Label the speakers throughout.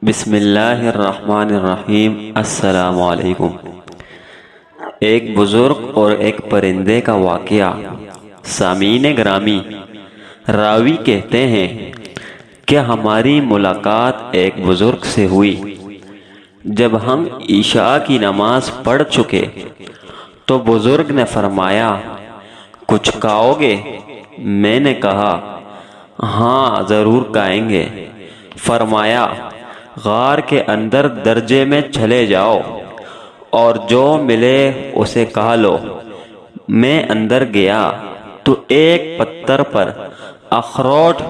Speaker 1: بسم اللہ الرحمن الرحیم۔ السلام علیکم۔ ایک بزرگ اور ایک پرندے کا واقعہ۔ سامعین گرامی، راوی کہتے ہیں کہ ہماری ملاقات ایک بزرگ سے ہوئی۔ جب ہم عشاء کی نماز پڑھ چکے تو بزرگ نے فرمایا، کچھ کھاؤ گے؟ میں نے کہا، ہاں ضرور کھائیں گے۔ فرمایا، غار کے اندر درجے میں چلے جاؤ اور جو ملے اسے کھا لو۔ میں اندر گیا تو ایک پتھر پر اخروٹ،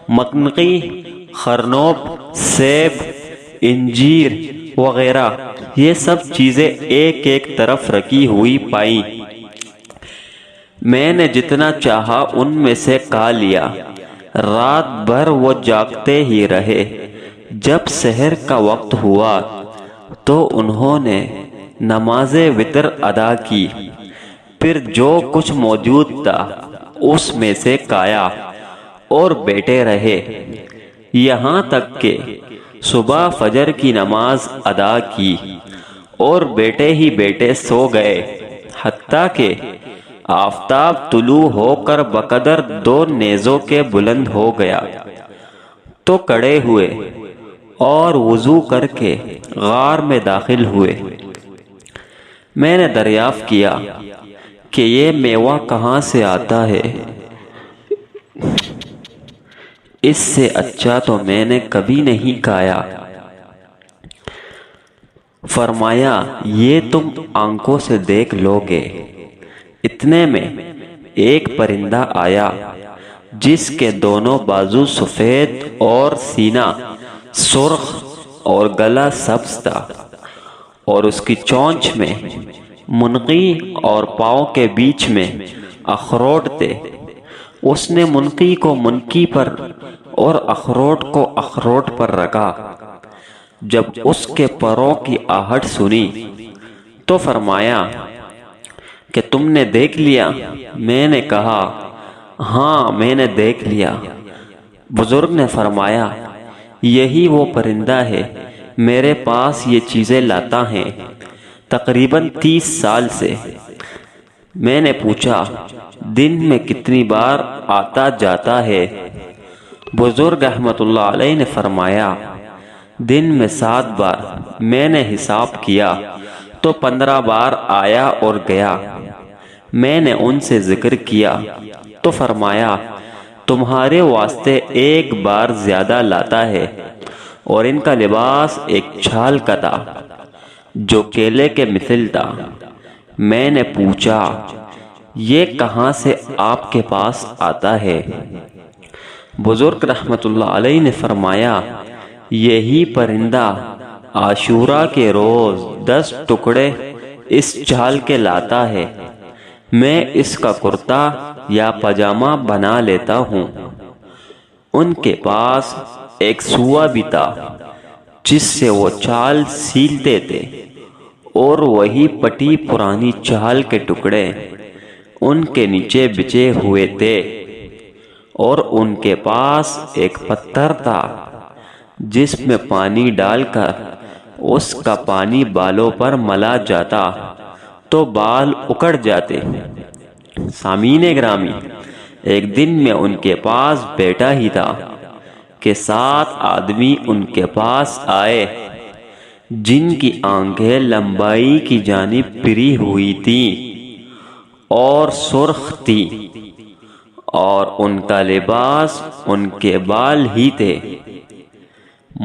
Speaker 1: مکنقی، خرنوب، سیب، انجیر وغیرہ یہ سب چیزیں ایک ایک طرف رکھی ہوئی پائیں۔ میں نے جتنا چاہا ان میں سے کھا لیا۔ رات بھر وہ جاگتے ہی رہے۔ جب سحر کا وقت ہوا تو انہوں نے نماز وتر ادا کی، پھر جو کچھ موجود تھا اس میں سے کھایا اور بیٹھے رہے، یہاں تک کہ صبح فجر کی نماز ادا کی اور بیٹھے ہی بیٹھے سو گئے، حتیٰ کہ آفتاب طلوع ہو کر بقدر 2 نیزوں کے بلند ہو گیا تو کھڑے ہوئے اور وضو کر کے غار میں داخل ہوئے۔ میں نے دریافت کیا کہ یہ میوہ کہاں سے آتا ہے؟ اس سے اچھا تو میں نے کبھی نہیں کھایا۔ فرمایا، یہ تم آنکھوں سے دیکھ لو گے۔ اتنے میں ایک پرندہ آیا جس کے دونوں بازو سفید اور سینہ سرخ اور گلا سبز تھا، اور اس کی چونچ میں منقی اور پاؤں کے بیچ میں اخروٹ تھے۔ اس نے منقی کو منقی پر اور اخروٹ کو اخروٹ پر رکھا۔ جب اس کے پروں کی آہٹ سنی تو فرمایا کہ تم نے دیکھ لیا؟ میں نے کہا، ہاں میں نے دیکھ لیا۔ بزرگ نے فرمایا، یہی وہ پرندہ ہے، میرے پاس یہ چیزیں لاتا ہے تقریباً 30 سال سے۔ میں نے پوچھا، دن میں کتنی بار آتا جاتا ہے؟ بزرگ رحمت اللہ علیہ نے فرمایا، دن میں 7 بار۔ میں نے حساب کیا تو 15 بار آیا اور گیا۔ میں نے ان سے ذکر کیا تو فرمایا، تمہارے واسطے 1 بار زیادہ لاتا ہے، اور ان کا لباس ایک چھال کا تھا جو کیلے کے مثل تھا۔ میں نے پوچھا، یہ کہاں سے آپ کے پاس آتا ہے؟ بزرگ رحمت اللہ علیہ نے فرمایا، یہی پرندہ عاشوراء کے روز 10 ٹکڑے اس چھال کے لاتا ہے۔ میں اس کا کرتا یا پاجامہ بنا لیتا ہوں۔ ان کے پاس ایک سوا بھی تھا جس سے وہ چھال سیلتے تھے، اور وہی پٹی پرانی چھال کے ٹکڑے ان کے نیچے بچھے ہوئے تھے، اور ان کے پاس ایک پتھر تھا جس میں پانی ڈال کر اس کا پانی بالوں پر ملا جاتا تو بال اکڑ جاتے۔ سامعین گرامی، ایک دن میں ان کے پاس بیٹھا ہی تھا کہ 7 آدمی ان کے پاس آئے جن کی آنکھیں لمبائی کی جانب پھری ہوئی تھیں اور سرخ تھی، اور ان کا لباس ان کے بال ہی تھے۔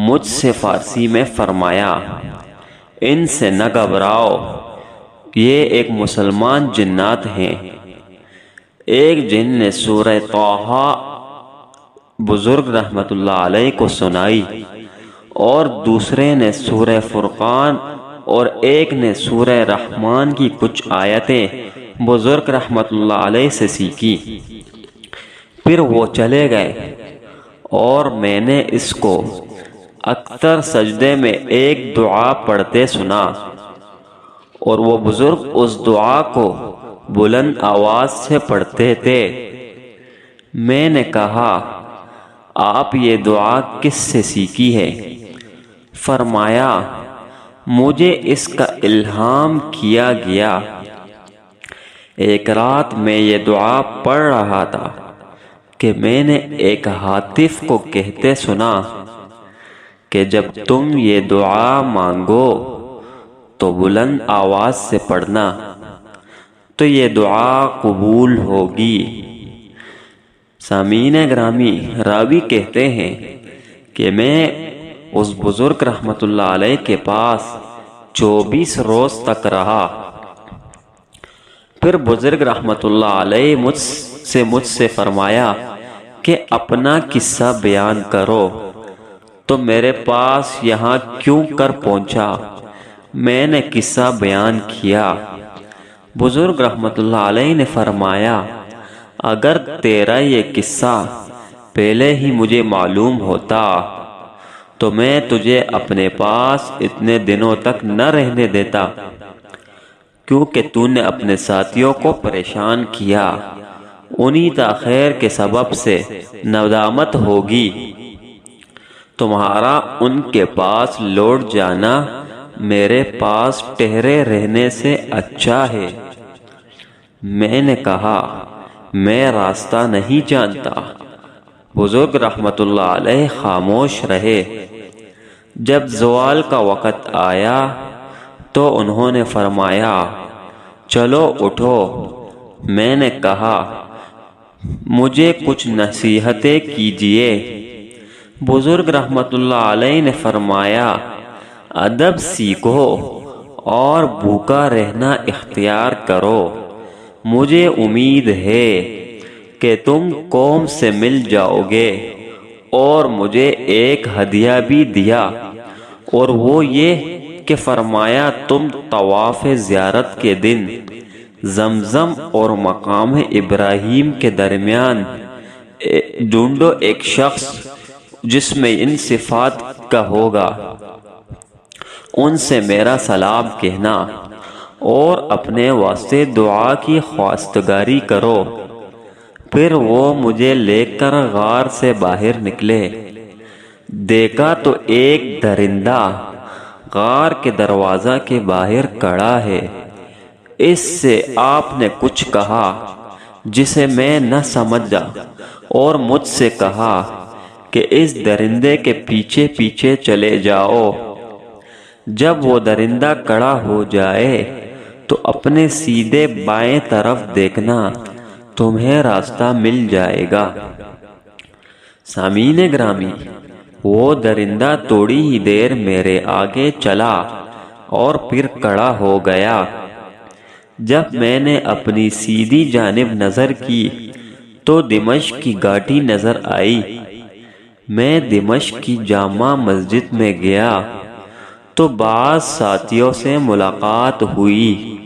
Speaker 1: مجھ سے فارسی میں فرمایا، ان سے نہ گھبراؤ، یہ ایک مسلمان جنات ہیں۔ ایک جن نے سورہ طٰہٰ بزرگ رحمت اللہ علیہ کو سنائی، اور دوسرے نے سورہ فرقان، اور ایک نے سورہ رحمان کی کچھ آیتیں بزرگ رحمت اللہ علیہ سے سیکھی۔ پھر وہ چلے گئے اور میں نے اس کو اکثر سجدے میں ایک دعا پڑھتے سنا، اور وہ بزرگ اس دعا کو بلند آواز سے پڑھتے تھے۔ میں نے کہا، آپ یہ دعا کس سے سیکھی ہے؟ فرمایا مجھے اس کا الہام کیا گیا۔ ایک رات میں یہ دعا پڑھ رہا تھا کہ میں نے ایک ہاتف کو کہتے سنا کہ جب تم یہ دعا مانگو تو بلند آواز سے پڑھنا تو یہ دعا قبول ہوگی۔ سامعین گرامی، راوی کہتے ہیں کہ میں اس بزرگ رحمت اللہ علیہ کے پاس 24 روز تک رہا۔ پھر بزرگ رحمت اللہ علیہ مجھ سے فرمایا کہ اپنا قصہ بیان کرو۔ تو میرے پاس یہاں کیوں کر پہنچا؟ میں نے قصہ بیان کیا۔ بزرگ رحمت اللہ علیہ نے فرمایا اگر تیرا یہ قصہ پہلے ہی مجھے معلوم ہوتا تو میں تجھے اپنے پاس اتنے دنوں تک نہ رہنے دیتا، کیونکہ تو نے اپنے ساتھیوں کو پریشان کیا، انہی تاخیر کے سبب سے ندامت ہوگی۔ تمہارا ان کے پاس لوٹ جانا میرے پاس ٹھہرے رہنے سے اچھا ہے۔ میں نے کہا میں راستہ نہیں جانتا۔ بزرگ رحمت اللہ علیہ خاموش رہے۔ جب زوال کا وقت آیا تو انہوں نے فرمایا چلو اٹھو۔ میں نے کہا مجھے کچھ نصیحتیں کیجیے۔ بزرگ رحمت اللہ علیہ نے فرمایا ادب سیکھو اور بھوکا رہنا اختیار کرو۔ مجھے امید ہے کہ تم قوم سے مل جاؤ گے۔ اور مجھے ایک ہدیہ بھی دیا، اور وہ یہ کہ فرمایا تم طواف زیارت کے دن زمزم اور مقام ابراہیم کے درمیان ڈھونڈو ایک شخص جس میں ان صفات کا ہوگا، ان سے میرا سلام کہنا اور اپنے واسطے دعا کی خواستگاری کرو۔ پھر وہ مجھے لے کر غار سے باہر نکلے۔ دیکھا تو ایک درندہ غار کے دروازہ کے باہر کھڑا ہے۔ اس سے آپ نے کچھ کہا جسے میں نہ سمجھا اور مجھ سے کہا کہ اس درندے کے پیچھے پیچھے چلے جاؤ۔ جب وہ درندہ کھڑا ہو جائے تو اپنے سیدھے بائیں طرف دیکھنا، تمہیں راستہ مل جائے گا۔ سامعین گرامی، وہ درندہ تھوڑی ہی دیر میرے آگے چلا اور پھر کھڑا ہو گیا۔ جب میں نے اپنی سیدھی جانب نظر کی تو دمشق کی گھاٹی نظر آئی۔ میں دمشق کی جامع مسجد میں گیا تو بعض ساتھیوں سے ملاقات ہوئی۔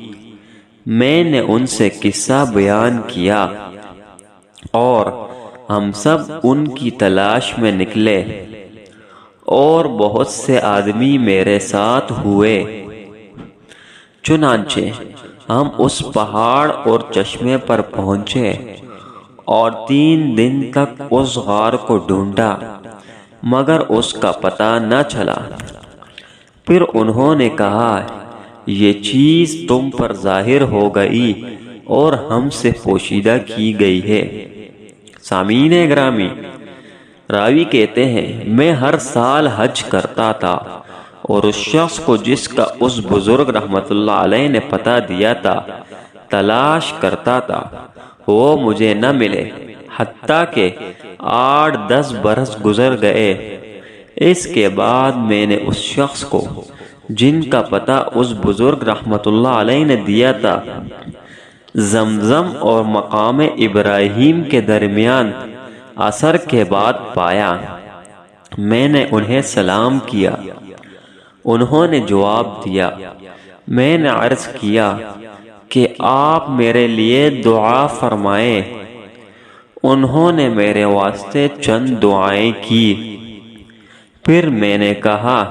Speaker 1: میں نے ان سے قصہ بیان کیا اور ہم سب ان کی تلاش میں نکلے، اور بہت سے آدمی میرے ساتھ ہوئے۔ چنانچہ ہم اس پہاڑ اور چشمے پر پہنچے اور 3 دن تک اس غار کو ڈھونڈا، مگر اس کا پتہ نہ چلا۔ پھر انہوں نے کہا یہ چیز تم پر ظاہر ہو گئی اور ہم سے پوشیدہ کی گئی ہے۔ سامعین گرامی، راوی کہتے ہیں میں ہر سال حج کرتا تھا اور اس شخص کو جس کا اس بزرگ رحمت اللہ علیہ نے پتہ دیا تھا تلاش کرتا تھا، وہ مجھے نہ ملے، حتیٰ کہ 8-10 برس گزر گئے۔ اس کے بعد میں نے اس شخص کو جن کا پتہ اس بزرگ رحمت اللہ علیہ نے دیا تھا زمزم اور مقام ابراہیم کے درمیان عصر کے بعد پایا۔ میں نے انہیں سلام کیا، انہوں نے جواب دیا۔ میں نے عرض کیا کہ آپ میرے لیے دعا فرمائیں۔ انہوں نے میرے واسطے چند دعائیں کی۔ پھر میں نے کہا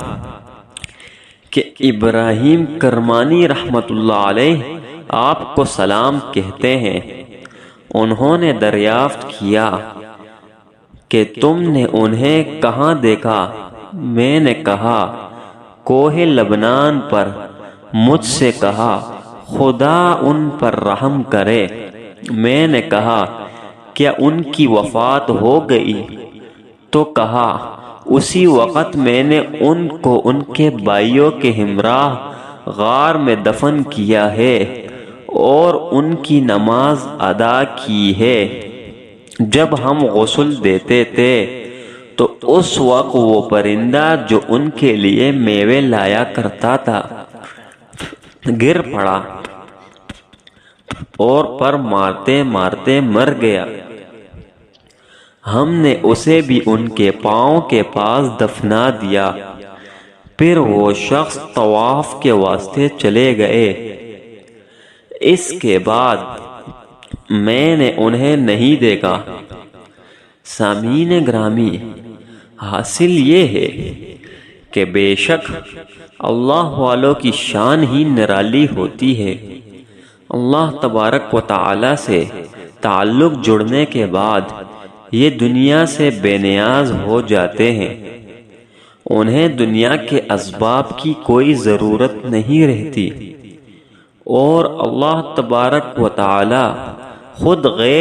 Speaker 1: کہ ابراہیم کرمانی رحمت اللہ علیہ آپ کو سلام کہتے ہیں۔ انہوں نے دریافت کیا کہ تم نے انہیں کہاں دیکھا؟ میں نے کہا کوہ لبنان پر مجھ سے کہا خدا ان پر رحم کرے۔ میں نے کہا کیا ان کی وفات ہو گئی؟ تو کہا اسی وقت میں نے ان کو ان کے بھائیوں کے ہمراہ غار میں دفن کیا ہے اور ان کی نماز ادا کی ہے۔ جب ہم غسل دیتے تھے تو اس وقت وہ پرندہ جو ان کے لیے میوے لایا کرتا تھا گر پڑا اور پر مارتے مارتے مر گیا۔ ہم نے اسے بھی ان کے پاؤں کے پاس دفنا دیا۔ پھر وہ شخص طواف کے واسطے چلے گئے۔ اس کے بعد میں نے انہیں نہیں دیکھا۔ سامعین گرامی، حاصل یہ ہے کہ بے شک اللہ والوں کی شان ہی نرالی ہوتی ہے۔ اللہ تبارک و تعالی سے تعلق جڑنے کے بعد یہ دنیا سے بے نیاز ہو جاتے ہیں۔ انہیں دنیا کے اسباب کی کوئی ضرورت نہیں رہتی، اور اللہ تبارک و تعالی خود غیر